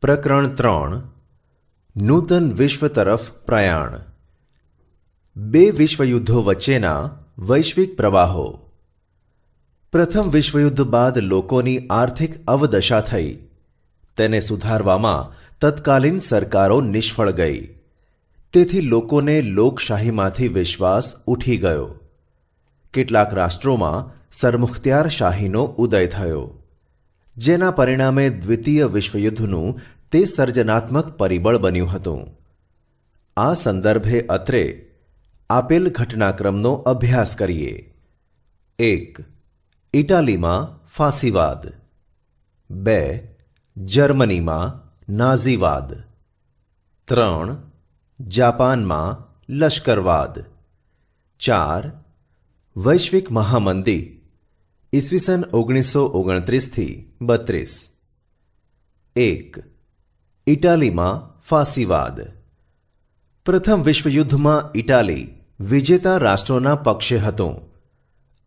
પ્રકરણ 3 નૂતન વિશ્વ તરફ પ્રયાણ. બે વિશ્વયુદ્ધો વચ્ચેના વૈશ્વિક પ્રવાહો. પ્રથમ વિશ્વયુદ્ધ બાદ લોકોની આર્થિક અવદશા થઈ. તેને સુધારવામાં તત્કાલીન સરકારો નિષ્ફળ ગઈ. તેથી લોકોને લોકશાહીમાંથી વિશ્વાસ ઉઠી ગયો. કેટલાક રાષ્ટ્રોમાં સરમુખત્યાર શાહીનો ઉદય થયો, જેના પરિણામે દ્વિતીય વિશ્વયુદ્ધનું તે સર્જનાત્મક પરિબળ બન્યું હતું. આ સંદર્ભે અત્રે આપેલ ઘટનાક્રમનો અભ્યાસ કરીએ. 1. ઇટાલીમાં ફાંસીવાદ. 2. જર્મનીમાં નાઝીવાદ. 3. જાપાનમાં લશ્કરવાદ. 4. વૈશ્વિક મહામંદી ઈસવીસન 1929-32. 1. ઇટાલીમાં ફાંસીવાદ. પ્રથમ વિશ્વયુદ્ધમાં ઇટાલી વિજેતા રાષ્ટ્રોના પક્ષે હતું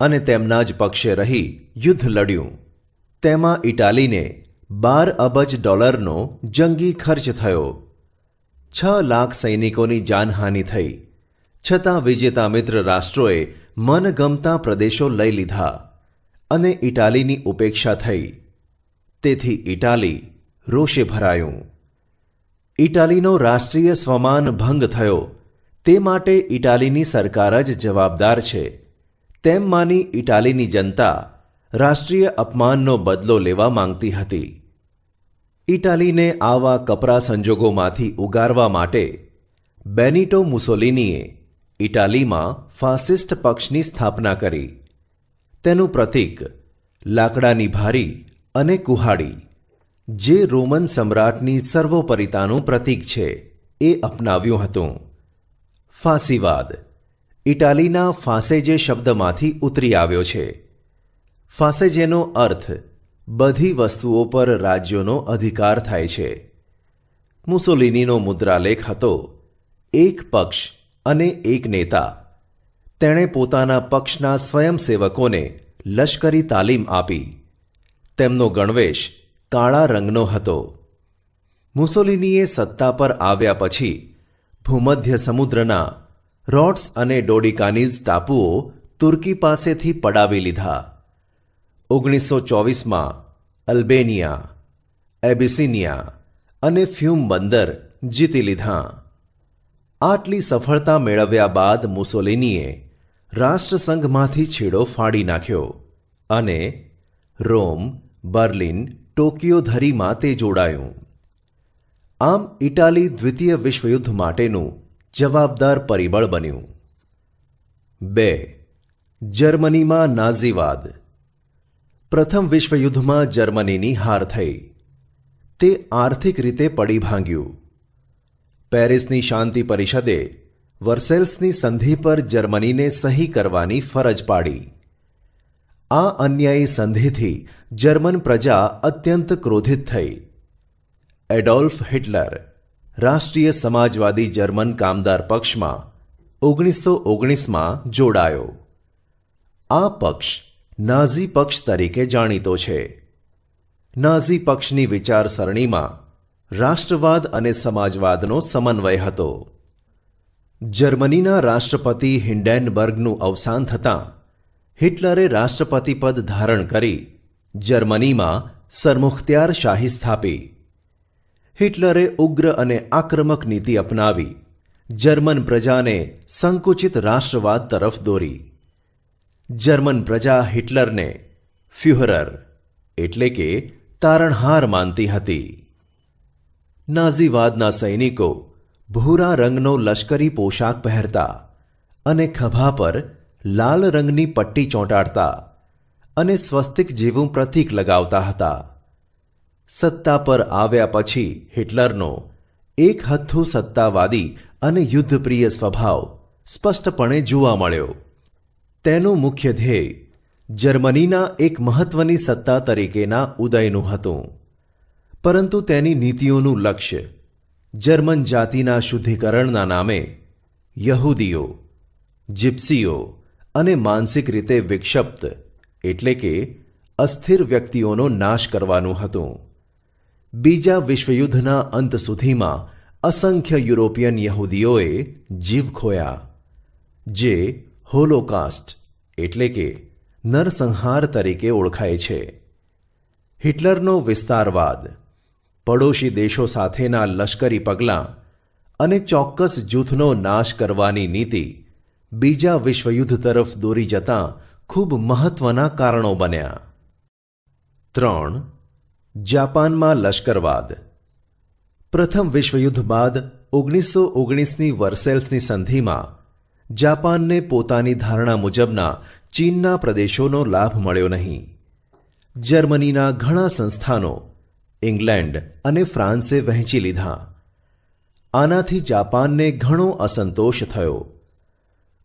અને તેમના જ પક્ષે રહી યુદ્ધ લડ્યું. તેમાં ઇટાલીને $12 અબજ જંગી ખર્ચ થયો. 6 લાખ સૈનિકોની જાનહાનિ થઈ. છતાં વિજેતા મિત્ર રાષ્ટ્રોએ મનગમતા પ્રદેશો લઈ લીધા અને ઇટાલીની ઉપેક્ષા થઈ. તેથી ઇટાલી રોષે ભરાયું. ઇટાલીનો રાષ્ટ્રીય સ્વમાન ભંગ થયો, તે માટે ઇટાલીની સરકાર જ જવાબદાર છે તેમ માની ઇટાલીની જનતા રાષ્ટ્રીય અપમાનનો બદલો લેવા માંગતી હતી. ઇટાલીને આવા કપરા સંજોગોમાંથી ઉગારવા માટે બેનિટો મુસોલિનીએ ઇટાલીમાં ફાસિસ્ટ પક્ષની સ્થાપના કરી. તેનું પ્રતીક લાકડાની ભારી અને કુહાડી, જે રોમન સમ્રાટની સર્વોપરિતાનું પ્રતીક છે, એ અપનાવ્યું હતું. ફાંસીવાદ ઇટાલીના ફાસેજે શબ્દમાંથી ઉતરી આવ્યો છે. ફાસેજેનો અર્થ બધી વસ્તુઓ પર રાજ્યોનો અધિકાર થાય છે. મુસોલિનીનો મુદ્રાલેખ હતો એક પક્ષ અને એક નેતા. તેણે પોતાના પક્ષના સ્વયંસેવકોને લશ્કરી તાલીમ આપી. તેમનો ગણવેશ કાળા રંગનો હતો. મુસોલિનીએ સત્તા પર આવ્યા પછી ભૂમધ્ય સમુદ્રના રોડ્સ અને ડોડિકાનીઝ ટાપુઓ તુર્કી પાસેથી પડાવી લીધા. 1924માં અલ્બેનિયા, એબિસિનિયા અને ફ્યુમ બંદર જીતી લીધા. આટલી સફળતા મેળવ્યા બાદ મુસોલિનીએ રાષ્ટ્રસંઘમાંથી છેડો ફાડી નાખ્યો અને રોમ, બર્લિન, ટોકિયો ધરીમાં તે જોડાયું. આમ ઇટાલી દ્વિતીય વિશ્વયુદ્ધ માટેનું જવાબદાર પરિબળ બન્યું. 2. જર્મનીમાં નાઝીવાદ. પ્રથમ વિશ્વયુદ્ધમાં જર્મનીની હાર થઈ. તે આર્થિક રીતે પડી ભાંગ્યું. પેરિસની શાંતિ પરિષદે વર્સેલ્સની સંધિ પર જર્મનીને સહી કરવાની ફરજ પાડી. આ અન્યાયી સંધિથી જર્મન પ્રજા અત્યંત ક્રોધિત થઈ. એડોલ્ફ હિટલર રાષ્ટ્રીય સમાજવાદી જર્મન કામદાર પક્ષમાં 1919માં જોડાયો. આ પક્ષ નાઝી પક્ષ તરીકે જાણીતો છે. નાઝી પક્ષની વિચારસરણીમાં રાષ્ટ્રવાદ અને સમાજવાદનો સમન્વય હતો. જર્મનીના રાષ્ટ્રપતિ હિન્ડેનબર્ગનું અવસાન થતાં હિટલરે રાષ્ટ્રપતિ પદ ધારણ કરી જર્મનીમાં સરમુખત્યાર શાહી સ્થાપી. હિટલરે ઉગ્ર અને આક્રમક નીતિ અપનાવી જર્મન પ્રજાને સંકુચિત રાષ્ટ્રવાદ તરફ દોરી. જર્મન પ્રજા હિટલરને ફ્યુહરર એટલે કે તારણહાર માનતી હતી. નાઝીવાદના સૈનિકો ભૂરા રંગનો લશ્કરી પોશાક પહેરતા અને ખભા પર લાલ રંગની પટ્ટી ચોંટાડતા અને સ્વસ્તિક જેવું પ્રતીક લગાવતા હતા. સત્તા પર આવ્યા પછી હિટલરનો એક હથ્થુ સત્તાવાદી અને યુદ્ધપ્રિય સ્વભાવ સ્પષ્ટપણે જોવા મળ્યો. તેનું મુખ્ય ધ્યેય જર્મનીના એક મહત્વની સત્તા તરીકેના ઉદયનું હતું, પરંતુ તેની નીતિઓનું લક્ષ્ય જર્મન જાતિના શુદ્ધિકરણના નામે યહૂદીઓ, જીપ્સીઓ અને માનસિક રીતે વિક્ષિપ્ત એટલે કે અસ્થિર વ્યક્તિઓનો નાશ કરવાનું હતું. બીજા વિશ્વયુદ્ધના અંત સુધીમાં અસંખ્ય યુરોપિયન યહૂદીઓએ જીવ ખોયા, જે હોલોકાસ્ટ એટલે કે નરસંહાર તરીકે ઓળખાય છે. હિટલરનો વિસ્તારવાદ, પડોશી દેશો સાથેના લશ્કરી પગલાં અને ચોક્કસ જૂથનો નાશ કરવાની નીતિ બીજા વિશ્વયુદ્ધ તરફ દોરી જતાં ખૂબ મહત્વના કારણો બન્યા. 3. જાપાનમાં લશ્કરવાદ. પ્રથમ વિશ્વયુદ્ધ બાદ 1919ની વર્સેલ્સની સંધિમાં જાપાનને પોતાની ધારણા મુજબના ચીનના પ્રદેશોનો લાભ મળ્યો નહીં. જર્મનીના ઘણા સંસ્થાનો ઇંગ્લેન્ડ અને ફ્રાન્સે વહેંચી લીધા. આનાથી જાપાનને ઘણો અસંતોષ થયો.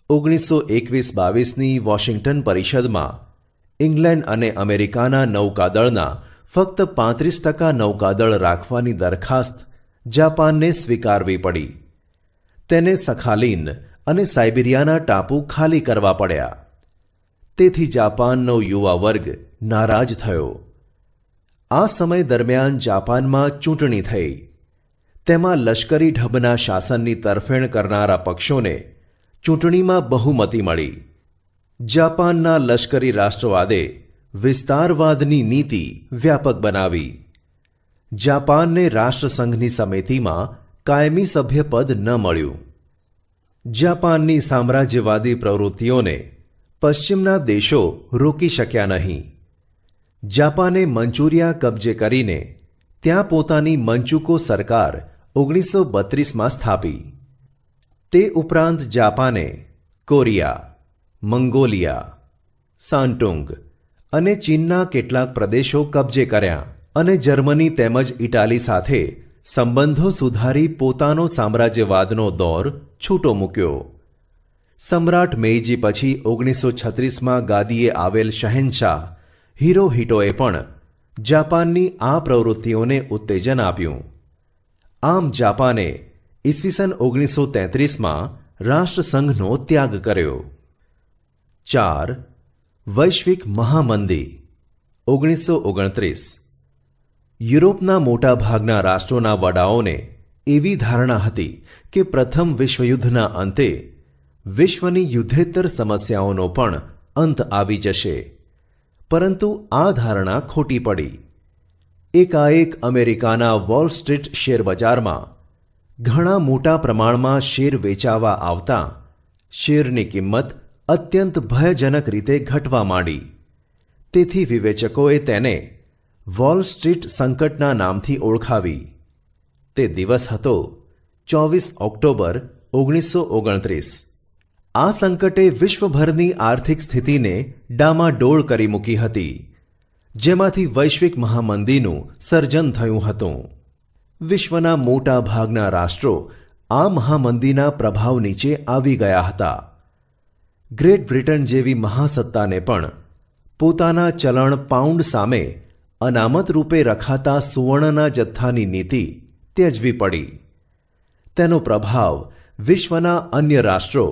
1921-22ની વોશિંગ્ટન પરિષદમાં ઇંગ્લેન્ડ અને અમેરિકાના નૌકાદળના ફક્ત 35% નૌકાદળ રાખવાની દરખાસ્ત જાપાનને સ્વીકારવી પડી. તેને સખાલીન અને સાઇબિરિયાના ટાપુ ખાલી કરવા પડ્યા. તેથી જાપાનનો યુવા વર્ગ નારાજ થયો. આ સમય દરમિયાન જાપાનમાં ચૂંટણી થઈ. તેમાં લશ્કરી ઢબના શાસનની તરફેણ કરનારા પક્ષોને ચૂંટણીમાં બહુમતી મળી. જાપાનના લશ્કરી રાષ્ટ્રવાદે વિસ્તારવાદની નીતિ વ્યાપક બનાવી. જાપાનને રાષ્ટ્રસંઘની સમિતિમાં કાયમી સભ્યપદ ન મળ્યું. જાપાનની સામ્રાજ્યવાદી પ્રવૃત્તિઓને પશ્ચિમના દેશો રોકી શક્યા નહીં. જાપાને મંચુરિયા કબજે કરીને ત્યાં પોતાની મંચુકો સરકાર 1932માં સ્થાપી. તે ઉપરાંત જાપાને કોરિયા, મંગોલિયા, સાન્ટુંગ અને ચીનના કેટલાક પ્રદેશો કબજે કર્યા અને જર્મની તેમજ ઇટાલી સાથે સંબંધો સુધારી પોતાનો સામ્રાજ્યવાદનો દોર છૂટો મૂક્યો. સમ્રાટ મેઈજી પછી 1936માં ગાદીએ આવેલ શહેનશાહ હિરોહિટોએ પણ જાપાનની આ પ્રવૃત્તિઓને ઉત્તેજન આપ્યું. આમ જાપાને ઈસવીસન 1933માં રાષ્ટ્રસંઘનો ત્યાગ કર્યો. 4. વૈશ્વિક મહામંદી 1929. યુરોપના મોટાભાગના રાષ્ટ્રોના વડાઓને એવી ધારણા હતી કે પ્રથમ વિશ્વયુદ્ધના અંતે વિશ્વની યુદ્ધેતર સમસ્યાઓનો પણ અંત આવી જશે. પરંતુ આ ધારણા ખોટી પડી. એકાએક અમેરિકાના વોલ સ્ટ્રીટ શેરબજારમાં ઘણા મોટા પ્રમાણમાં શેર વેચાવા આવતા શેરની કિંમત અત્યંત ભયજનક રીતે ઘટવા માંડી. તેથી વિવેચકોએ તેને વોલ સ્ટ્રીટ સંકટના નામથી ઓળખાવી. તે દિવસ હતો 24 ઓક્ટોબર 1929. આ સંકટે વિશ્વભરની આર્થિક સ્થિતિને ડામાડોળ કરી મૂકી હતી, જેમાંથી વૈશ્વિક મહામંદીનું સર્જન થયું હતું. વિશ્વના મોટા ભાગના રાષ્ટ્રો આ મહામંદીના પ્રભાવ નીચે આવી ગયા હતા. ગ્રેટ બ્રિટન જેવી મહાસત્તાને પણ પોતાના ચલણ પાઉન્ડ સામે અનામત રૂપે રખાતા સુવર્ણના જથ્થાની નીતિ ત્યજવી પડી. તેનો પ્રભાવ વિશ્વના અન્ય રાષ્ટ્રો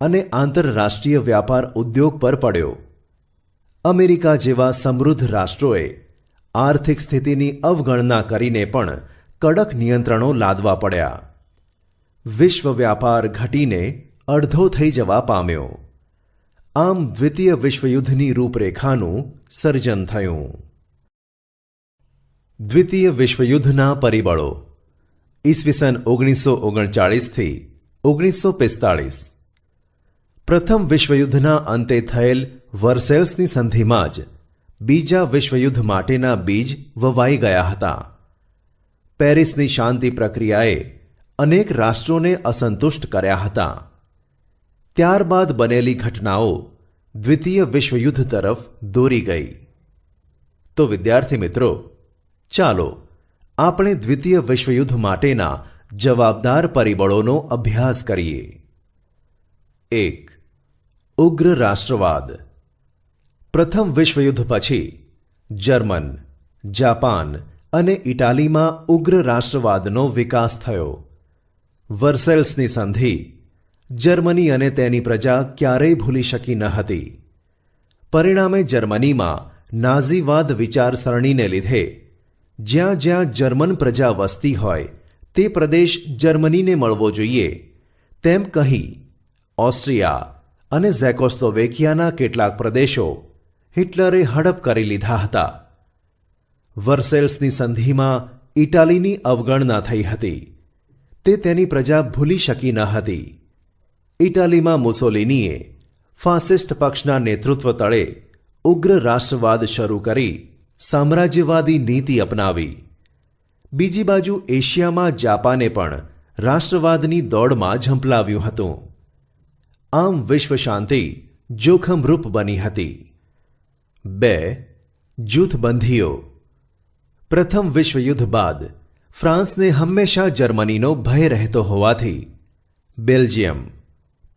અને આંતરરાષ્ટ્રીય વ્યાપાર ઉદ્યોગ પર પડ્યો. અમેરિકા જેવા સમૃદ્ધ રાષ્ટ્રોએ આર્થિક સ્થિતિની અવગણના કરીને પણ કડક નિયંત્રણો લાદવા પડ્યા. વિશ્વ વ્યાપાર ઘટીને અડધો થઈ જવા પામ્યો. આમ દ્વિતીય વિશ્વયુદ્ધની રૂપરેખાનું સર્જન થયું. દ્વિતીય વિશ્વયુદ્ધના પરિબળો ઈસવીસન 1939થી 1945. પ્રથમ વિશ્વયુદ્ધના અંતે થયેલ વર્સેલ્સની સંધિમાં જ બીજા વિશ્વયુદ્ધ માટેના બીજ વવાઈ ગયા હતા. પેરિસની શાંતિ પ્રક્રિયાએ અનેક રાષ્ટ્રોને અસંતુષ્ટ કર્યા હતા. ત્યારબાદ બનેલી ઘટનાઓ દ્વિતીય વિશ્વયુદ્ધ તરફ દોરી ગઈ. તો વિદ્યાર્થી મિત્રો, ચાલો આપણે દ્વિતીય વિશ્વયુદ્ધ માટેના જવાબદાર પરિબળોનો અભ્યાસ કરીએ. 1. ઉગ્ર રાષ્ટ્રવાદ. પ્રથમ વિશ્વયુદ્ધ પછી જર્મન, જાપાન અને ઇટાલીમાં ઉગ્ર રાષ્ટ્રવાદનો વિકાસ થયો. વર્સેલ્સની સંધિ જર્મની અને તેની પ્રજા ક્યારેય ભૂલી શકી ન હતી. પરિણામે જર્મનીમાં નાઝીવાદ વિચારસરણીને લીધે જ્યાં જ્યાં જર્મન પ્રજા વસતી હોય તે પ્રદેશ જર્મનીને મળવો જોઈએ તેમ કહી ઓસ્ટ્રિયા અને ઝેકોસ્લોવેકિયાના કેટલાક પ્રદેશો હિટલરે હડપ કરી લીધા હતા. વર્સેલ્સની સંધિમાં ઇટાલીની અવગણના થઈ હતી. તે તેની પ્રજા ભૂલી શકી ન હતી. ઇટાલીમાં મુસોલિનીએ ફાસિસ્ટ પક્ષના નેતૃત્વ તળે ઉગ્ર રાષ્ટ્રવાદ શરૂ કરી સામ્રાજ્યવાદી નીતિ અપનાવી. બીજી બાજુ એશિયામાં જાપાને પણ રાષ્ટ્રવાદની દોડમાં ઝંપલાવ્યું હતું. આમ વિશ્વ શાંતિ જોખમરૂપ બની હતી. 2. જૂથબંધીઓ. પ્રથમ વિશ્વયુદ્ધ બાદ ફ્રાન્સને હંમેશા જર્મનીનો ભય રહેતો હોવાથી બેલ્જિયમ,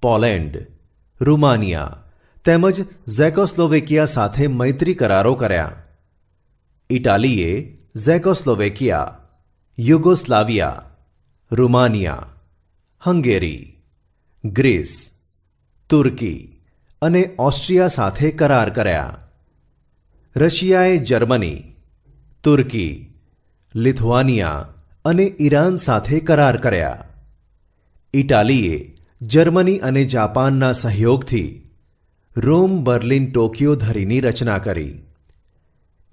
પોલેન્ડ, રૂમાનિયા તેમજ ઝેકોસ્લોવેકિયા સાથે મૈત્રી કરારો કર્યા. ઇટાલીએ ઝેકોસ્લોવેકિયા, યુગોસ્લાવિયા, રૂમાનિયા, હંગેરી, ગ્રીસ, તુર્કી અને ઓસ્ટ્રિયા સાથે કરાર કર્યા. રશિયાએ જર્મની, તુર્કી, લિથુઆનિયા અને ઈરાન સાથે કરાર કર્યા. ઇટાલીએ જર્મની અને જાપાનના સહયોગથી રોમ, બર્લિન, ટોકિયો ધરીની રચના કરી.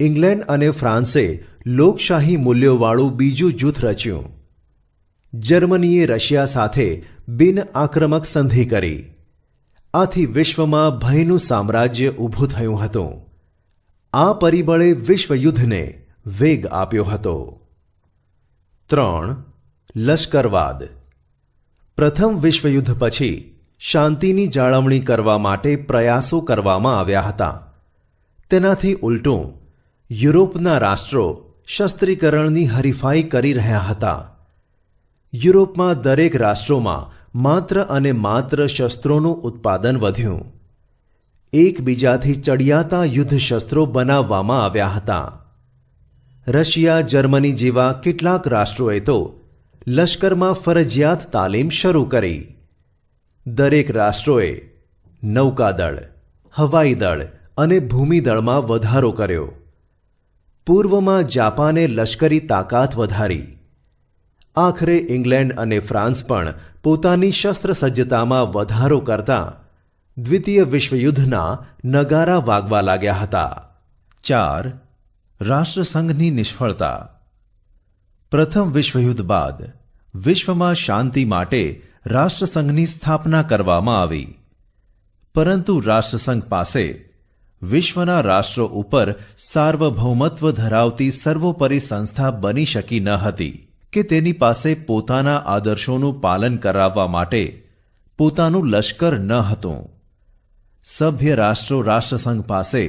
ઇંગ્લેન્ડ અને ફ્રાન્સે લોકશાહી મૂલ્યોવાળું બીજું જૂથ રચ્યું. જર્મનીએ રશિયા સાથે બિન આક્રમક સંધિ કરી. આથી વિશ્વમાં ભયનું સામ્રાજ્ય ઊભું થયું હતું. આ પરિબળે વિશ્વયુદ્ધને વેગ આપ્યો હતો. 3. લશ્કરવાદ. પ્રથમ વિશ્વયુદ્ધ પછી શાંતિની જાળવણી કરવા માટે પ્રયાસો કરવામાં આવ્યા હતા. તેનાથી ઉલટું યુરોપના રાષ્ટ્રો શસ્ત્રીકરણની હરીફાઈ કરી રહ્યા હતા. યુરોપમાં દરેક રાષ્ટ્રોમાં માત્ર અને માત્ર શસ્ત્રોનું ઉત્પાદન વધ્યું. એકબીજાથી ચડિયાતા યુદ્ધ શસ્ત્રો બનાવવામાં આવ્યા હતા. રશિયા, જર્મની જેવા કેટલાક રાષ્ટ્રોએ તો લશ્કરમાં ફરજિયાત તાલીમ શરૂ કરી. દરેક રાષ્ટ્રોએ નૌકાદળ, હવાઈ દળ અને ભૂમિદળમાં વધારો કર્યો. પૂર્વમાં જાપાને લશ્કરી તાકાત વધારી. આખરે ઇંગ્લેન્ડ અને ફ્રાન્સ પણ પોતાની શસ્ત્રસજ્જતામાં વધારો કરતા દ્વિતીય વિશ્વયુદ્ધના નગારા વાગવા લાગ્યા હતા. 4. રાષ્ટ્રસંઘની નિષ્ફળતા. પ્રથમ વિશ્વયુદ્ધ બાદ વિશ્વમાં શાંતિ માટે રાષ્ટ્રસંઘની સ્થાપના કરવામાં આવી. પરંતુ રાષ્ટ્રસંઘ પાસે વિશ્વના રાષ્ટ્રો ઉપર સાર્વભૌમત્વ ધરાવતી સર્વોપરી સંસ્થા બની શકી ન હતી કે તેની પાસે પોતાના આદર્શોનું પાલન કરાવવા માટે પોતાનું લશ્કર ન હતું. સભ્ય રાષ્ટ્રો રાષ્ટ્રસંઘ પાસે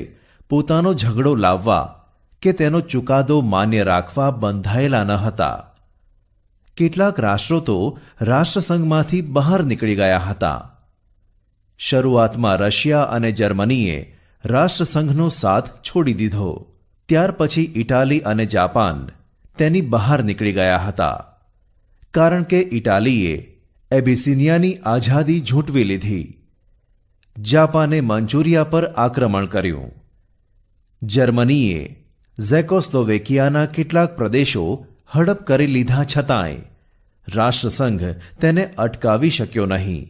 પોતાનો ઝઘડો લાવવા કે તેનો ચુકાદો માન્ય રાખવા બંધાયેલા ન હતા. કેટલાક રાષ્ટ્રો તો રાષ્ટ્રસંઘમાંથી બહાર નીકળી ગયા હતા. શરૂઆતમાં રશિયા અને જર્મનીએ રાષ્ટ્રસંઘનો સાથ છોડી દીધો. ત્યાર પછી ઇટાલી અને જાપાન તેની બહાર નીકળી ગયા હતા. કારણ કે ઇટાલીએ એબિસિનિયાની આઝાદી ઝૂંટવી લીધી. જાપાને મંચુરિયા પર આક્રમણ કર્યું. જર્મનીએ ઝેકોસ્લોવેકિયાના કેટલાક પ્રદેશો હડપ કરી લીધા છતાંય રાષ્ટ્રસંઘ તેને અટકાવી શક્યો નહીં.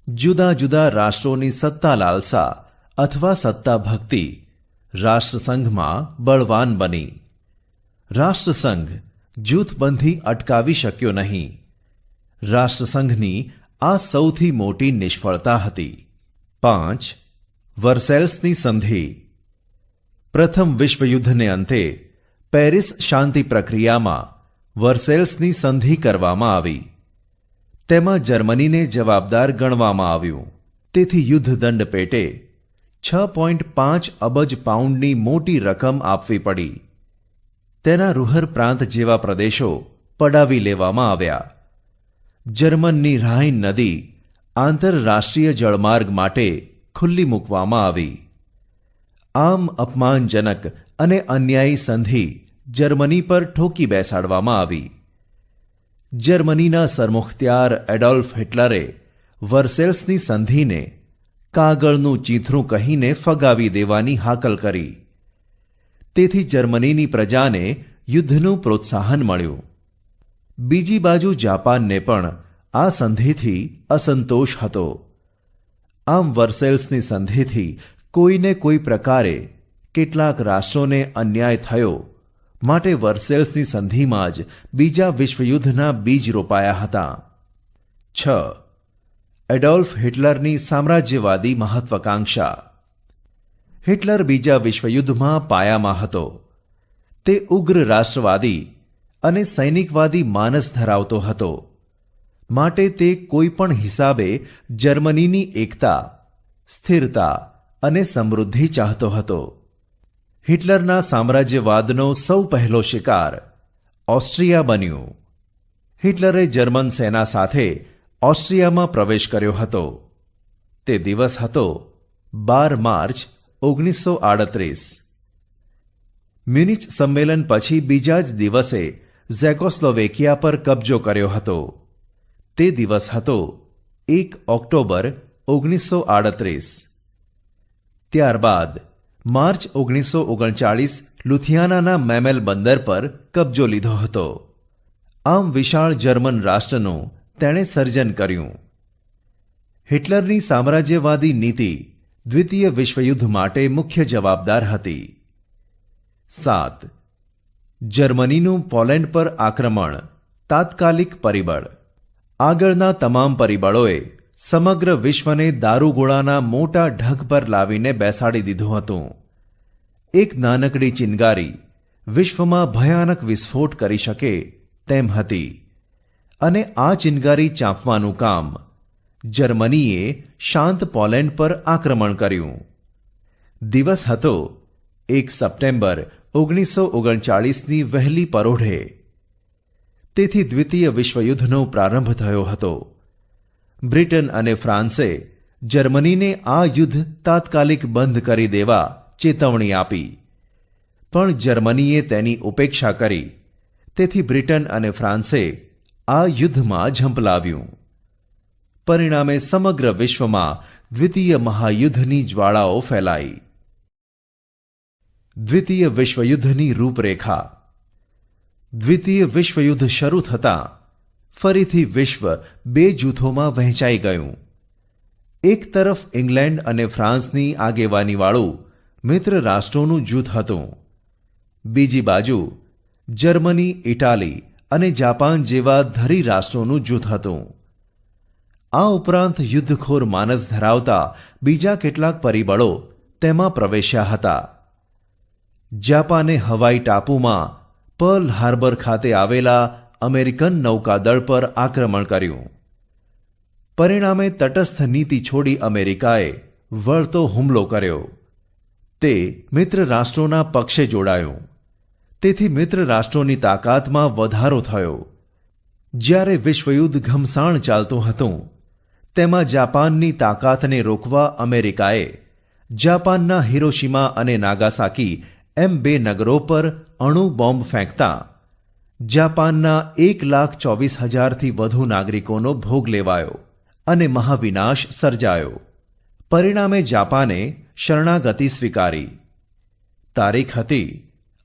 જુદા જુદા રાષ્ટ્રોની સત્તા લાલસા અથવા સત્તા ભક્તિ રાષ્ટ્રસંઘમાં બળવાન બની. રાષ્ટ્રસંઘ જૂથબંધી અટકાવી શક્યો નહીં. રાષ્ટ્રસંઘની આ સૌથી મોટી નિષ્ફળતા હતી. 5. વર્સેલ્સની સંધિ. પ્રથમ વિશ્વયુદ્ધને અંતે પેરિસ શાંતિ પ્રક્રિયામાં વર્સેલ્સની સંધિ કરવામાં આવી. તેમાં જર્મનીને જવાબદાર ગણવામાં આવ્યું. તેથી યુદ્ધદંડ પેટે 6.5 અબજ પાઉન્ડની મોટી રકમ આપવી પડી. તેના રૂહર પ્રાંત જેવા પ્રદેશો પડાવી લેવામાં આવ્યા. જર્મનની રાઇન નદી આંતરરાષ્ટ્રીય જળમાર્ગ માટે ખુલ્લી મૂકવામાં આવી. આમ અપમાનજનક અને અન્યાયી સંધિ જર્મની પર ઠોકી બેસાડવામાં આવી. જર્મનીના સરમુખત્યાર એડોલ્ફ હિટલરે વર્સેલ્સની સંધિને કાગળનું ચીથરું કહીને ફગાવી દેવાની હાકલ કરી. તેથી જર્મનીની પ્રજાને યુદ્ધનું પ્રોત્સાહન મળ્યું. બીજી બાજુ જાપાનને પણ આ સંધિથી અસંતોષ હતો. આમ વર્સેલ્સની સંધિથી કોઈને કોઈ પ્રકારે કેટલાક રાષ્ટ્રોને અન્યાય થયો, માટે વર્સેલ્સની સંધિમાં જ બીજા વિશ્વયુદ્ધના બીજ રોપાયા હતા. 6. એડોલ્ફ હિટલરની સામ્રાજ્યવાદી મહત્વાકાંક્ષા. હિટલર બીજા વિશ્વયુદ્ધમાં પાયામાં હતો. તે ઉગ્ર રાષ્ટ્રવાદી અને સૈનિકવાદી માનસ ધરાવતો હતો, માટે તે કોઈ પણ હિસાબે જર્મનીની એકતા, સ્થિરતા અને સમૃદ્ધિ ચાહતો હતો. હિટલરના સામ્રાજ્યવાદનો સૌ પહેલો શિકાર ઓસ્ટ્રિયા બન્યું. હિટલરે જર્મન સેના સાથે ઓસ્ટ્રિયામાં પ્રવેશ કર્યો હતો. તે દિવસ હતો 12 માર્ચ 1938. મ્યુનિચ સંમેલન પછી બીજા જ દિવસે ઝેકોસ્લોવેકિયા પર કબજો કર્યો હતો. તે દિવસ હતો 1 ઓક્ટોબર 1938. ત્યારબાદ માર્ચ 1939 લુથિયાનાના મેમેલ બંદર પર કબજો લીધો હતો. આમ વિશાળ જર્મન રાષ્ટ્રનું તેણે સર્જન કર્યું. હિટલરની સામ્રાજ્યવાદી નીતિ દ્વિતીય વિશ્વયુદ્ધ માટે મુખ્ય જવાબદાર હતી. 7. જર્મનીનું પોલેન્ડ પર આક્રમણ. તાત્કાલિક પરિબળ. આગળના તમામ પરિબળોએ સમગ્ર વિશ્વને દારૂગોળાના મોટા ઢગ પર લાવીને બેસાડી દીધું હતું. એક નાનકડી ચિનગારી વિશ્વમાં ભયાનક વિસ્ફોટ કરી શકે તેમ હતી, અને આ ચિનગારી ચાંપવાનું કામ જર્મનીએ શાંત પોલેન્ડ પર આક્રમણ કર્યું. દિવસ હતો 1 સપ્ટેમ્બર 1939ની વહેલી પરોઢે. તેથી દ્વિતીય વિશ્વયુદ્ધનો પ્રારંભ થયો હતો. બ્રિટન અને ફ્રાન્સે જર્મનીને આ યુદ્ધ તાત્કાલિક બંધ કરી દેવા ચેતવણી આપી, પણ જર્મનીએ તેની ઉપેક્ષા કરી. તેથી બ્રિટન અને ફ્રાન્સે આ યુદ્ધમાં ઝંપલાવ્યું. પરિણામે સમગ્ર વિશ્વમાં દ્વિતીય મહાયુદ્ધની જ્વાળાઓ ફેલાઈ. દ્વિતીય વિશ્વયુદ્ધની રૂપરેખા. દ્વિતીય વિશ્વયુદ્ધ શરૂ થતાં ફરીથી વિશ્વ બે જૂથોમાં વહેંચાઈ ગયું. એક તરફ ઇંગ્લેન્ડ અને ફ્રાન્સની આગેવાનીવાળું મિત્ર રાષ્ટ્રોનું જૂથ હતું. બીજી બાજુ જર્મની, ઇટાલી અને જાપાન જેવા ધરી રાષ્ટ્રોનું જૂથ હતું. આ ઉપરાંત યુદ્ધખોર માનસ ધરાવતા બીજા કેટલાક પરિબળો તેમાં પ્રવેશ્યા હતા. જાપાને હવાઈ ટાપુમાં પર્લ હાર્બર ખાતે આવેલા અમેરિકન નૌકાદળ પર આક્રમણ કર્યું. પરિણામે તટસ્થ નીતિ છોડી અમેરિકાએ વળતો હુમલો કર્યો. તે મિત્ર રાષ્ટ્રોના પક્ષે જોડાયું. તેથી મિત્ર રાષ્ટ્રોની તાકાતમાં વધારો થયો. જ્યારે વિશ્વયુદ્ધ ઘમસાણ ચાલતું હતું, તેમાં જાપાનની તાકાતને રોકવા અમેરિકાએ જાપાનના હિરોશિમા અને નાગાસાકી એમ બે નગરો પર અણુ બોમ્બ ફેંકતા જાપાનના 1,24,000થી વધુ નાગરિકોનો ભોગ લેવાયો અને મહાવિનાશ સર્જાયો. પરિણામે જાપાને શરણાગતિ સ્વીકારી. તારીખ હતી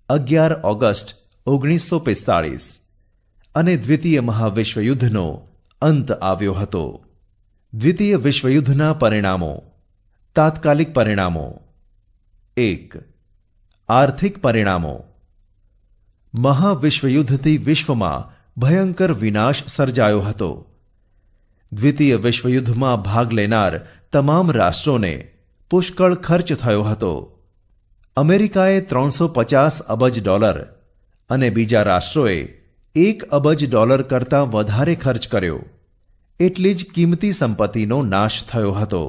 11 ઓગસ્ટ 1945 અને દ્વિતીય મહાવિશ્વયુદ્ધનો અંત આવ્યો હતો. દ્વિતીય વિશ્વયુદ્ધના પરિણામો. તાત્કાલિક પરિણામો. 1. આર્થિક પરિણામો. મહાવિશ્વયુદ્ધથી વિશ્વમાં ભયંકર વિનાશ સર્જાયો હતો. દ્વિતીય વિશ્વયુદ્ધમાં ભાગ લેનાર તમામ રાષ્ટ્રોને પુષ્કળ ખર્ચ થયો હતો. અમેરિકાએ $350 અબજ અને બીજા રાષ્ટ્રોએ $1 અબજ કરતાં વધારે ખર્ચ કર્યો. એટલી જ કિંમતી સંપત્તિનો નાશ થયો હતો.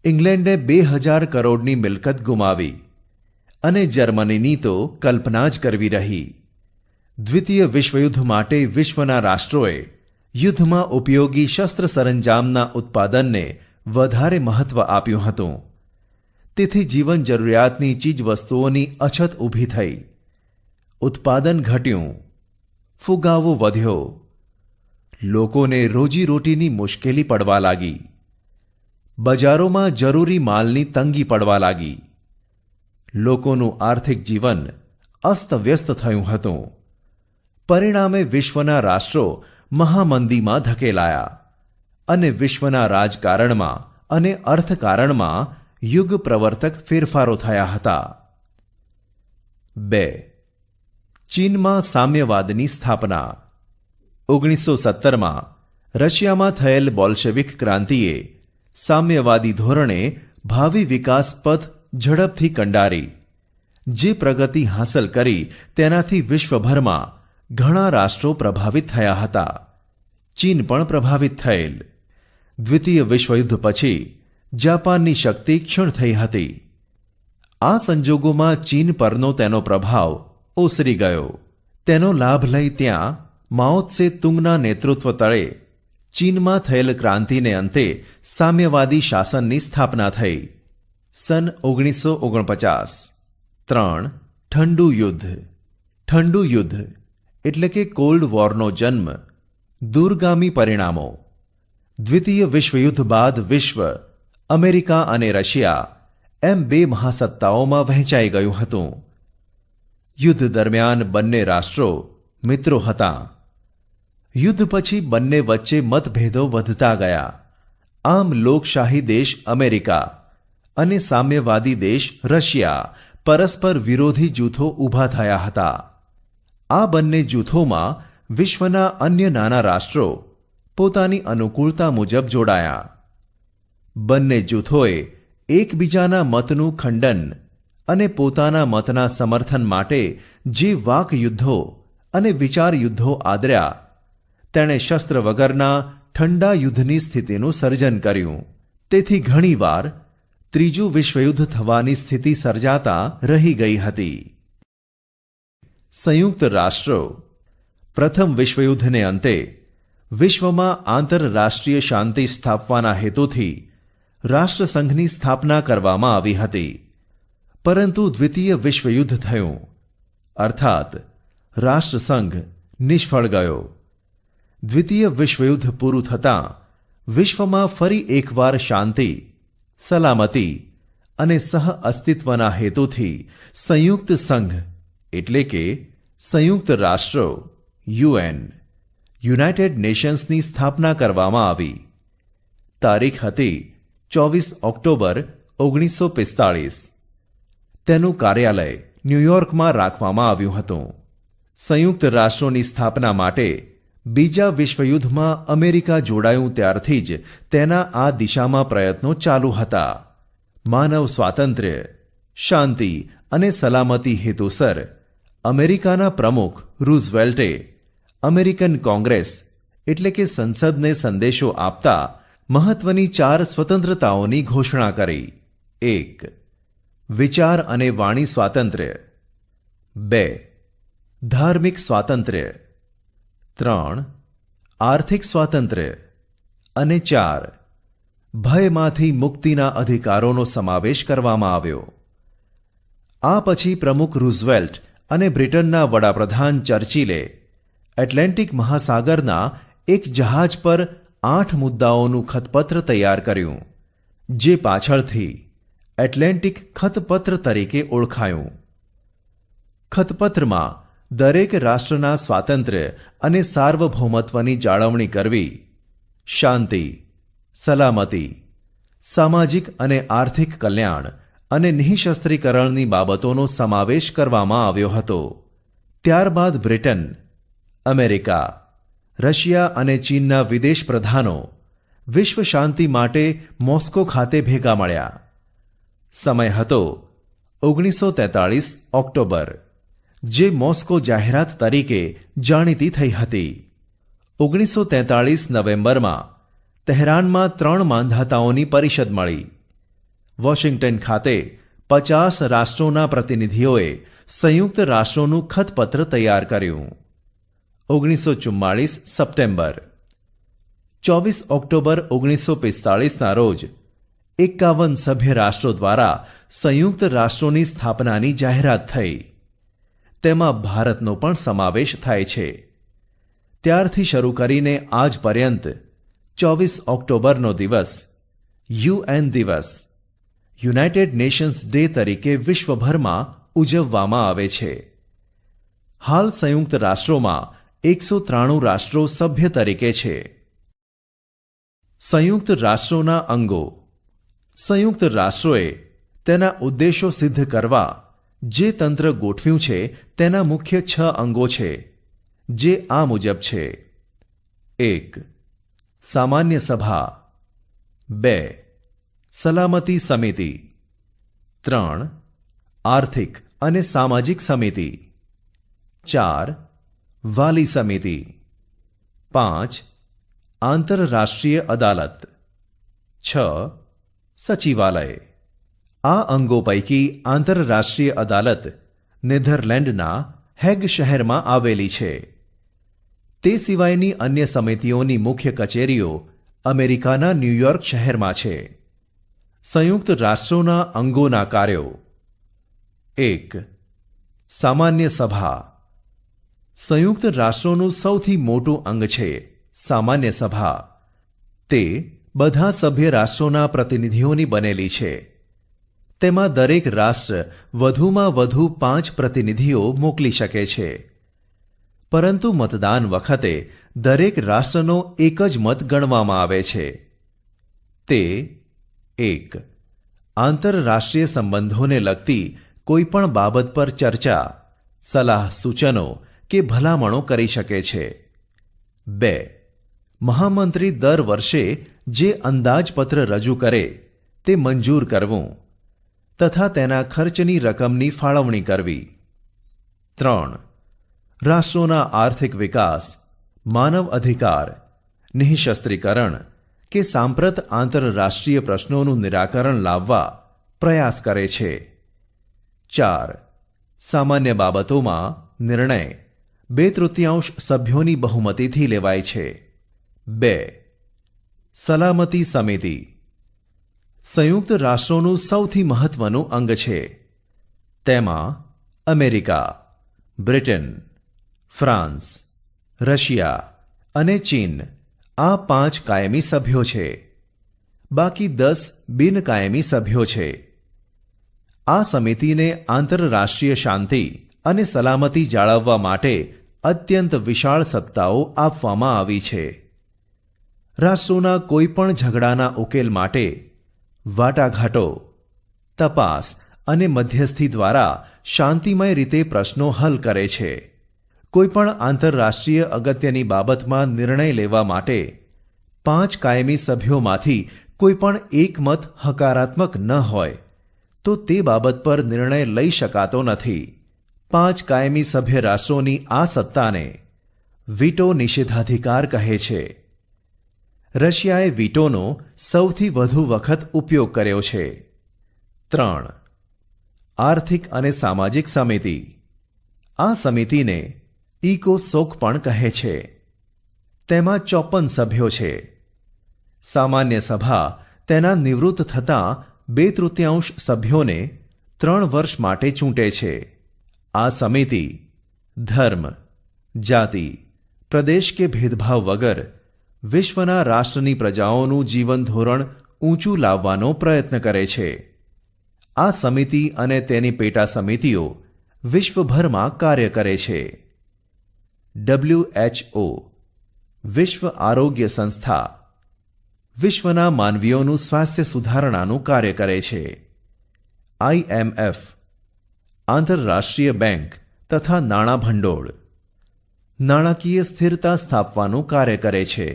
ઇંગ્લેન્ડે 2,000 કરોડની મિલકત ગુમાવી અને જર્મનીની તો કલ્પના જ કરવી રહી. દ્વિતીય વિશ્વયુદ્ધ માટે વિશ્વના રાષ્ટ્રોએ યુદ્ધમાં ઉપયોગી શસ્ત્ર સરંજામના ઉત્પાદનને વધારે મહત્વ આપ્યું હતું. તેથી જીવન જરૂરિયાતની ચીજવસ્તુઓની અછત ઊભી થઈ. ઉત્પાદન ઘટ્યું. ફુગાવો વધ્યો. લોકોને રોજીરોટીની મુશ્કેલી પડવા લાગી. બજારોમાં જરૂરી માલની તંગી પડવા લાગી. લોકોનું આર્થિક જીવન અસ્તવ્યસ્ત થયું હતું. પરિણામે વિશ્વના રાષ્ટ્રો મહામંદીમાં ધકેલાયા અને વિશ્વના રાજકારણમાં અને અર્થકારણમાં યુગ પ્રવર્તક ફેરફારો થયા હતા. 2. ચીનમાં સામ્યવાદની સ્થાપના. 1917માં રશિયામાં થયેલ બોલ્શેવિક ક્રાંતિએ સામ્યવાદી ધોરણે ભાવિ વિકાસ પથ ઝડપથી કંડારી. જે પ્રગતિ હાંસલ કરી તેનાથી વિશ્વભરમાં ઘણા રાષ્ટ્રો પ્રભાવિત થયા હતા. ચીન પણ પ્રભાવિત થયેલ. દ્વિતીય વિશ્વયુદ્ધ પછી જાપાનની શક્તિ ક્ષીણ થઈ હતી. આ સંજોગોમાં ચીન પરનો તેનો પ્રભાવ ઓસરી ગયો. તેનો લાભ લઈ ત્યાં માઓ ત્સે તુંગના નેતૃત્વ તળે ચીનમાં થયેલ ક્રાંતિને અંતે સામ્યવાદી શાસનની સ્થાપના થઈ. સન 1949. 3. ઠંડુ યુદ્ધ. ઠંડુ યુદ્ધ એટલે કે કોલ્ડ વોરનો જન્મ. દૂરગામી પરિણામો. દ્વિતીય વિશ્વયુદ્ધ બાદ વિશ્વ અમેરિકા અને રશિયા એમ બે મહાસત્તાઓમાં વહેંચાઈ ગયું હતું. યુદ્ધ દરમિયાન બંને રાષ્ટ્રો મિત્રો હતા. યુદ્ધ પછી બંને વચ્ચે મતભેદો વધતા ગયા. આમ લોકશાહી દેશ અમેરિકા અને સામ્યવાદી દેશ રશિયા પરસ્પર વિરોધી જૂથો ઊભા થયા હતા. આ બંને જૂથોમાં વિશ્વના અન્ય નાના રાષ્ટ્રો પોતાની અનુકૂળતા મુજબ જોડાયા. બંને જૂથોએ એકબીજાના મતનું ખંડન અને પોતાના મતના સમર્થન માટે જે વાક યુદ્ધો અને વિચાર યુદ્ધો આદર્યા તેણે શસ્ત્ર વગરના ઠંડા યુદ્ધની સ્થિતિનું સર્જન કર્યું. તેથી ઘણીવાર ત્રીજું વિશ્વયુદ્ધ થવાની સ્થિતિ સર્જાતા રહી ગઈ હતી. સંયુક્ત રાષ્ટ્રો. પ્રથમ વિશ્વયુદ્ધને અંતે વિશ્વમાં આંતરરાષ્ટ્રીય શાંતિ સ્થાપવાના હેતુથી રાષ્ટ્રસંઘની સ્થાપના કરવામાં આવી હતી. પરંતુ દ્વિતીય વિશ્વયુદ્ધ થયું અર્થાત રાષ્ટ્રસંઘ નિષ્ફળ ગયો. દ્વિતીય વિશ્વયુદ્ધ પૂરું થતાં વિશ્વમાં ફરી એકવાર શાંતિ, સલામતી અને સહ અસ્તિત્વના હેતુથી સંયુક્ત સંઘ એટલે કે સંયુક્ત રાષ્ટ્રો યુએન યુનાઇટેડ નેશન્સની સ્થાપના કરવામાં આવી. તારીખ હતી 24 ઓક્ટોબર 1945. તેનું કાર્યાલય ન્યૂયોર્કમાં રાખવામાં આવ્યું હતું. સંયુક્ત રાષ્ટ્રોની સ્થાપના માટે બીજા વિશ્વયુદ્ધમાં અમેરિકા જોડાયું ત્યારથી જ તેના આ દિશામાં પ્રયત્નો ચાલુ હતા. માનવ સ્વાતંત્ર્ય, શાંતિ અને સલામતી હેતુસર અમેરિકાના પ્રમુખ રૂઝવેલ્ટે અમેરિકન કોંગ્રેસ એટલે કે સંસદને સંદેશો આપતા મહત્વની 4 સ્વતંત્રતાઓની ઘોષણા કરી. 1. વિચાર અને વાણી સ્વાતંત્ર્ય. 2. ધાર્મિક સ્વાતંત્ર્ય. 3. આર્થિક સ્વાતંત્ર્ય. અને 4. ભયમાંથી મુક્તિના અધિકારોનો સમાવેશ કરવામાં આવ્યો. આ પછી પ્રમુખ રૂઝવેલ્ટ અને બ્રિટનના વડાપ્રધાન ચર્ચિલે એટલાન્ટિક મહાસાગરના એક જહાજ પર 8 મુદ્દાઓનું ખતપત્ર તૈયાર કર્યું, જે પાછળથી એટલાન્ટિક ખતપત્ર તરીકે ઓળખાયું. ખતપત્રમાં દરેક રાષ્ટ્રના સ્વાતંત્ર્ય અને સાર્વભૌમત્વની જાળવણી કરવી, શાંતિ, સલામતી, સામાજિક અને આર્થિક કલ્યાણ અને નિઃશસ્ત્રીકરણની બાબતોનો સમાવેશ કરવામાં આવ્યો હતો. ત્યારબાદ બ્રિટન, અમેરિકા, રશિયા અને ચીનના વિદેશ પ્રધાનો વિશ્વ શાંતિ માટે મોસ્કો ખાતે ભેગા મળ્યા. સમય હતો 1943 ઓક્ટોબર, જે મોસ્કો જાહેરાત તરીકે જાણીતી થઈ હતી. 1943 નવેમ્બરમાં તહેરાનમાં 3 માંધાતાઓની પરિષદ મળી. વોશિંગ્ટન ખાતે 50 રાષ્ટ્રોના પ્રતિનિધિઓએ સંયુક્ત રાષ્ટ્રોનું ખતપત્ર તૈયાર કર્યું. 1944 સપ્ટેમ્બર. 24 ઓક્ટોબર 1945ના રોજ 51 સભ્ય રાષ્ટ્રો દ્વારા સંયુક્ત રાષ્ટ્રોની સ્થાપનાની જાહેરાત થઈ. તેમાં ભારતનો પણ સમાવેશ થાય છે. ત્યારથી શરૂ કરીને આજ પર્યંત 24 ઓક્ટોબરનો દિવસ યુએન દિવસ, યુનાઇટેડ નેશન્સ ડે તરીકે વિશ્વભરમાં ઉજવવામાં આવે છે. હાલ સંયુક્ત રાષ્ટ્રોમાં 193 રાષ્ટ્રો સભ્ય તરીકે છે. સંયુક્ત રાષ્ટ્રોના અંગો. સંયુક્ત રાષ્ટ્રોએ તેના ઉદ્દેશો સિદ્ધ કરવા જે તંત્ર ગોઠવ્યું છે તેના મુખ્ય 6 અંગો છે, જે આ મુજબ છે: 1. સામાન્ય સભા. 2. સલામતી સમિતિ. 3. આર્થિક અને સામાજિક સમિતિ. 4. વાલી સમિતિ. 5. આંતરરાષ્ટ્રીય અદાલત. 6. સચિવાલય. આ અંગો પૈકી આંતરરાષ્ટ્રીય અદાલત નેધરલેન્ડના હેગ શહેરમાં આવેલી છે. તે સિવાયની અન્ય સમિતિઓની મુખ્ય કચેરીઓ અમેરિકાના ન્યૂયોર્ક શહેરમાં છે. સંયુક્ત રાષ્ટ્રોના અંગોના કાર્યો. 1. સામાન્ય સભા. સંયુક્ત રાષ્ટ્રોનું સૌથી મોટું અંગ છે સામાન્ય સભા. તે બધા સભ્ય રાષ્ટ્રોના પ્રતિનિધિઓની બનેલી છે. તેમાં દરેક રાષ્ટ્ર વધુમાં વધુ 5 પ્રતિનિધિઓ મોકલી શકે છે. પરંતુ મતદાન વખતે દરેક રાષ્ટ્રનો એક જ મત ગણવામાં આવે છે. તે 1. આંતરરાષ્ટ્રીય સંબંધોને લગતી કોઈપણ બાબત પર ચર્ચા, સલાહ સૂચનો કે ભલામણો કરી શકે છે. 2. મહામંત્રી દર વર્ષે જે અંદાજપત્ર રજૂ કરે તે મંજૂર કરવું તથા તેના ખર્ચની રકમની ફાળવણી કરવી. 3. રાષ્ટ્રોના આર્થિક વિકાસ, માનવ અધિકાર, નિઃશસ્ત્રીકરણ કે સાંપ્રત આંતરરાષ્ટ્રીય પ્રશ્નોનું નિરાકરણ લાવવા પ્રયાસ કરે છે. 4. સામાન્ય બાબતોમાં નિર્ણય 2/3 સભ્યોની બહુમતીથી લેવાય છે. 2. સલામતી સમિતિ. સંયુક્ત રાષ્ટ્રોનું સૌથી મહત્વનું અંગ છે. તેમાં અમેરિકા, બ્રિટન, ફ્રાન્સ, રશિયા અને ચીન આ 5 કાયમી સભ્યો છે. બાકી 10 બિનકાયમી સભ્યો છે. આ સમિતિને આંતરરાષ્ટ્રીય શાંતિ અને સલામતી જાળવવા માટે અત્યંત વિશાળ સત્તાઓ આપવામાં આવી છે. રાષ્ટ્રોના કોઈપણ ઝઘડાના ઉકેલ માટે વાટાઘાટો, તપાસ અને મધ્યસ્થી દ્વારા શાંતિમય રીતે પ્રશ્નો હલ કરે છે. કોઈપણ આંતરરાષ્ટ્રીય અગત્યની બાબતમાં નિર્ણય લેવા માટે 5 કાયમી સભ્યોમાંથી કોઈપણ એક મત હકારાત્મક ન હોય તો તે બાબત પર નિર્ણય લઈ શકાતો નથી. 5 કાયમી સભ્ય રાષ્ટ્રોની આ સત્તાને વીટો નિષેધાધિકાર કહે છે. રશિયાએ વીટોનો સૌથી વધુ વખત ઉપયોગ કર્યો છે. 3. આર્થિક અને સામાજિક સમિતિ. આ સમિતિને ઇકોસોક પણ કહે છે. તેમાં 54 સભ્યો છે. સામાન્ય સભા તેના નિવૃત્ત થતાં 2/3 સભ્યોને 3 વર્ષ માટે ચૂંટે છે. આ સમિતિ ધર્મ, જાતિ, પ્રદેશ કે ભેદભાવ વગર વિશ્વના રાષ્ટ્રની પ્રજાઓનું જીવન ધોરણ ઊંચું લાવવાનો પ્રયત્ન કરે છે. આ સમિતિ અને તેની પેટા સમિતિઓ વિશ્વભરમાં કાર્ય કરે છે. WHO વિશ્વ આરોગ્ય સંસ્થા વિશ્વના માનવીઓનું સ્વાસ્થ્ય સુધારણાનું કાર્ય કરે છે. IMF આંતરરાષ્ટ્રીય બેંક તથા નાણાં ભંડોળ નાણાકીય સ્થિરતા સ્થાપવાનું કાર્ય કરે છે.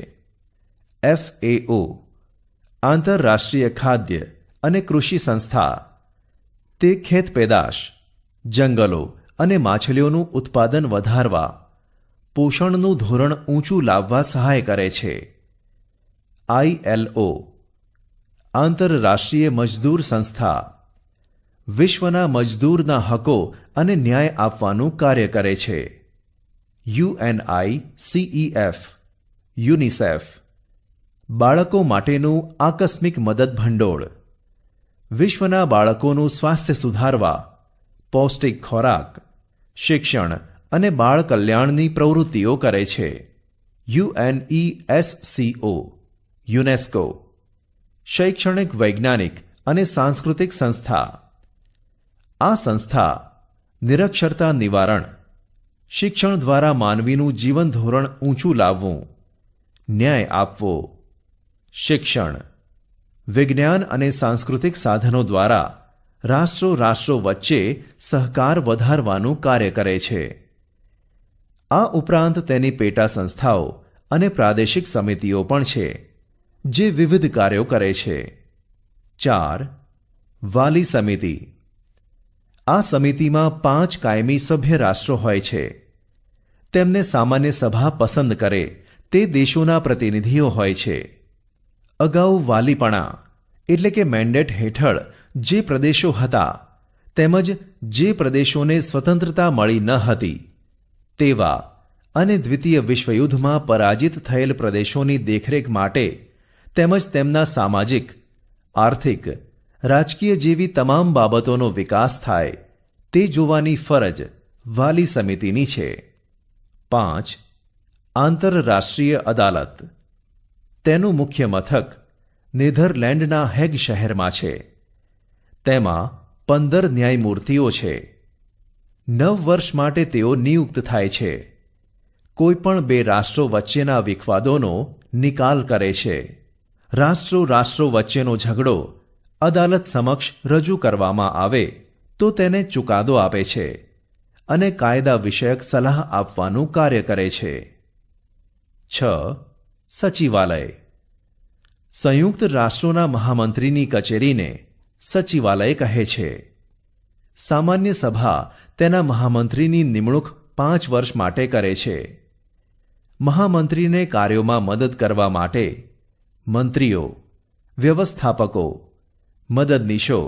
FAO આંતરરાષ્ટ્રીય ખાદ્ય અને કૃષિ સંસ્થા તે ખેત પેદાશ, જંગલો અને માછલીઓનું ઉત્પાદન વધારવા, પોષણનું ધોરણ ઊંચું લાવવા સહાય કરે છે. ILO આંતરરાષ્ટ્રીય મજદૂર સંસ્થા વિશ્વના મજદૂરના હકો અને ન્યાય આપવાનું કાર્ય કરે છે. UNICEF યુનિસેફ બાળકો માટેનું આકસ્મિક મદદ ભંડોળ વિશ્વના બાળકોનું સ્વાસ્થ્ય સુધારવા, પૌષ્ટિક ખોરાક, શિક્ષણ અને બાળ કલ્યાણની પ્રવૃત્તિઓ કરે છે. UNESCO યુનેસ્કો શૈક્ષણિક, વૈજ્ઞાનિક અને સાંસ્કૃતિક સંસ્થા. આ સંસ્થા નિરક્ષરતા નિવારણ, શિક્ષણ દ્વારા માનવીનું જીવન ધોરણ ઊંચું લાવવું, ન્યાય આપવો. શિક્ષણ વિજ્ઞાન અને સાંસ્કૃતિક સાધનો દ્વારા રાષ્ટ્રો વચ્ચે સહકાર વધારવાનું કાર્ય કરે છે. આ ઉપરાંત તેની પેટા સંસ્થાઓ અને પ્રાદેશિક સમિતિઓ પણ છે, જે વિવિધ કાર્યો કરે છે. 4. વાલી સમિતિ. આ સમિતિમાં 5 કાયમી સભ્ય રાષ્ટ્રો હોય છે. તેમને સામાન્ય સભા પસંદ કરે તે દેશોના પ્રતિનિધિઓ હોય છે. અગાઉ વાલીપણા એટલે કે મેન્ડેટ હેઠળ જે પ્રદેશો હતા તેમજ જે પ્રદેશોને સ્વતંત્રતા મળી ન હતી તેવા અને દ્વિતીય વિશ્વયુદ્ધમાં પરાજિત થયેલ પ્રદેશોની દેખરેખ માટે તેમજ તેમના સામાજિક, આર્થિક, રાજકીય જેવી તમામ બાબતોનો વિકાસ થાય તે જોવાની ફરજ વાલી સમિતિની છે. 5. આંતરરાષ્ટ્રીય અદાલત. તેનું મુખ્ય મથક નેધરલેન્ડના હેગ શહેરમાં છે. તેમાં 15 ન્યાયમૂર્તિઓ છે. 9 વર્ષ માટે તેઓ નિયુક્ત થાય છે. કોઈપણ 2 રાષ્ટ્રો વચ્ચેના વિખવાદોનો નિકાલ કરે છે. રાષ્ટ્રો વચ્ચેનો ઝઘડો અદાલત સમક્ષ રજૂ કરવામાં આવે તો તેને ચુકાદો આપે છે અને કાયદા વિષયક સલાહ આપવાનું કાર્ય કરે છે. 6. સચિવાલય. સંયુક્ત રાષ્ટ્રોના મહામંત્રીની કચેરીને સચિવાલય કહે છે. સામાન્ય સભા તેના મહામંત્રીની નિમણૂક 5 વર્ષ માટે કરે છે. મહામંત્રીને કાર્યોમાં મદદ કરવા માટે મંત્રીઓ, વ્યવસ્થાપકો, મદદનીશો,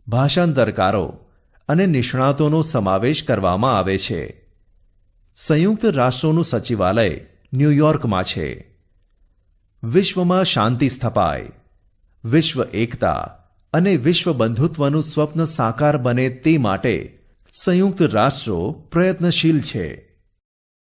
ભાષાંતરકારો અને નિષ્ણાતોનો સમાવેશ કરવામાં આવે છે. સંયુક્ત રાષ્ટ્રોનું સચિવાલય ન્યૂયોર્કમાં છે. વિશ્વમાં શાંતિ સ્થપાય, વિશ્વ એકતા અને વિશ્વ બંધુત્વનું સ્વપ્ન સાકાર બને તે માટે સંયુક્ત રાષ્ટ્રો પ્રયત્નશીલ છે.